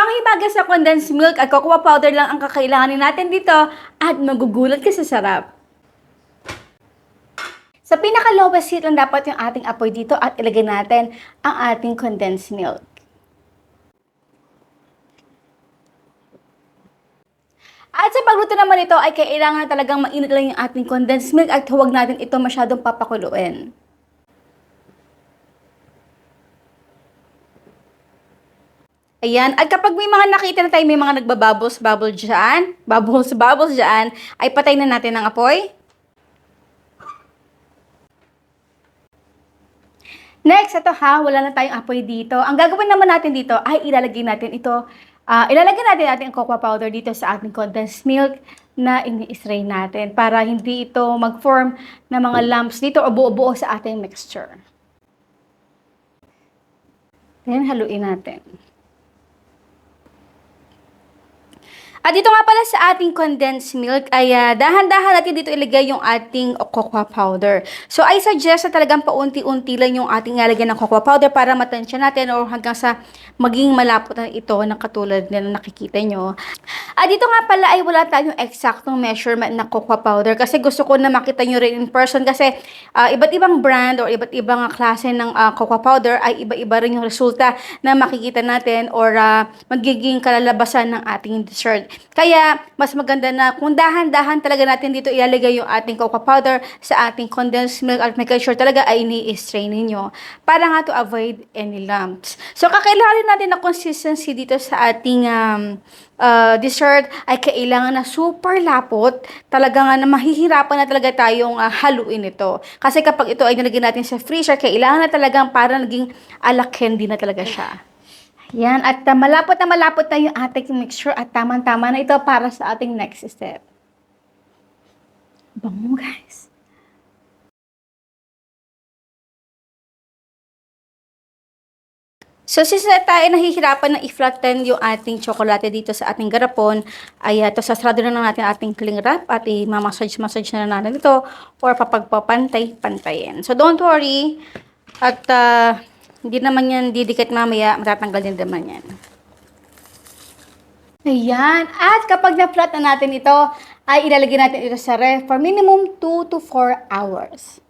Panghimagas sa condensed milk at cocoa powder lang ang kakailanganin natin dito at magugulat ka sa sarap. Sa pinaka-lowest heat lang dapat yung ating apoy dito at ilagay natin ang ating condensed milk. At sa pagluto naman ito ay kailangan talagang mainit lang yung ating condensed milk at huwag natin ito masyadong papakuluin. Ayan, at kapag may mga nakita na tayo, may mga nagbabubbles dyan, bubbles dyan, ay patay na natin ang apoy. Next, ito ha, wala na tayong apoy dito. Ang gagawin naman natin dito ay ilalagay natin natin ang cocoa powder dito sa ating condensed milk na ini-strain natin para hindi ito mag-form ng mga lumps dito o buo-buo sa ating mixture. Then, haluin natin. At dito nga pala sa ating condensed milk ay dahan-dahan natin dito ilagay yung ating cocoa powder. So I suggest na talagang paunti-unti lang yung ating ilalagay ng cocoa powder para matansya natin or hanggang sa maging malapot na ito na katulad na nakikita nyo. At dito nga pala ay wala tayong eksaktong measurement ng cocoa powder kasi gusto ko na makita nyo rin in person kasi iba't ibang brand or iba't ibang klase ng cocoa powder ay iba-iba rin yung resulta na makikita natin or magiging kalalabasan ng ating dessert. Kaya, mas maganda na kung dahan-dahan talaga natin dito ilalagay yung ating cocoa powder sa ating condensed milk at make sure talaga ay ini-strain ninyo para nga to avoid any lumps. So, kakailangan natin na consistency dito sa ating dessert ay kailangan na super lapot. Talaga nga na mahihirapan na talaga tayong haluin ito. Kasi kapag ito ay nilagay natin sa freezer, kailangan na talagang parang naging ala candy na talaga siya. Yan, at malapot na yung ating mixture at tamang-tama na ito para sa ating next step. Bango, guys. So, since tayo nahihirapan na i-flatten yung ating tsokolate dito sa ating garapon, ay sasarado na natin ating cling wrap at i-massage na natin ito or papagpapantay-pantayin. So, don't worry. At hindi naman yan didikit mamaya, matatanggal din naman yan. Ayan. At kapag na-flat na natin ito, ay ilalagay natin ito sa ref for minimum 2 to 4 hours.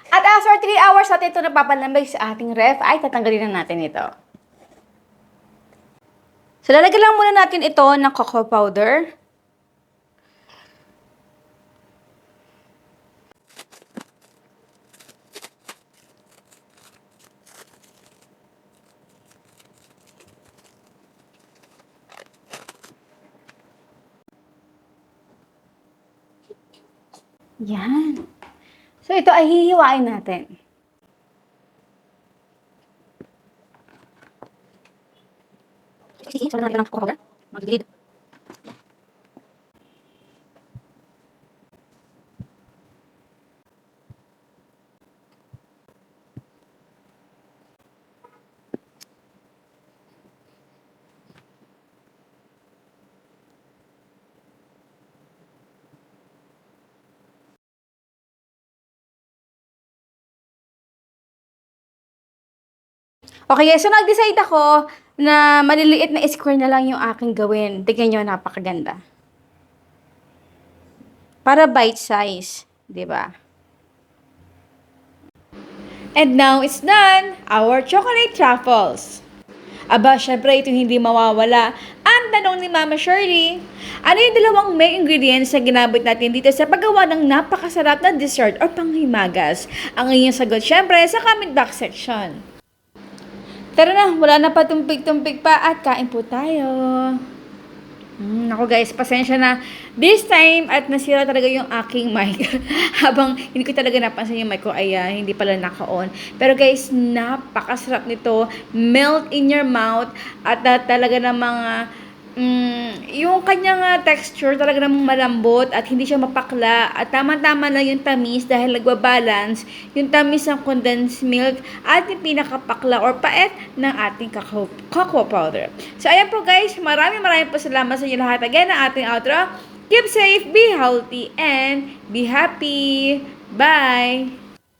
At after 3 hours natin ito napapalamig sa ating ref, ay tatanggalin na natin ito. So, lalagyan lang muna natin ito ng cocoa powder. Yan. So, ito ay hihiwain natin. Sige, so natin ng cocoa powder. Mag-lead. Okay, so nag-decide ako na maliliit na square na lang yung aking gawin. Tignan nyo, napakaganda. Para bite size, di ba? And now it's done! Our chocolate truffles. Aba, syempre ito hindi mawawala. Ang tanong ni Mama Shirley, ano yung dalawang main ingredients na ginamit natin dito sa paggawa ng napakasarap na dessert or panghimagas? Ang inyong sagot syempre sa comment box section. Tara na, wala na pa tumpig-tumpig pa at kain po tayo. Ako guys, pasensya na. This time, at nasira talaga yung aking mic. Habang hindi ko talaga napansin yung mic ko ay hindi pala naka-on. Pero guys, napakasarap nito. Melt in your mouth. At talaga namang yung kanyang texture talaga namang malambot at hindi siya mapakla. At tama-tama lang yung tamis dahil nagbabalance yung tamis ng condensed milk at yung pinakapakla or paet ng ating cocoa powder. So ayan po guys, maraming po salamat sa inyo lahat. Again, ang ating outro. Keep safe, be healthy, and be happy. Bye!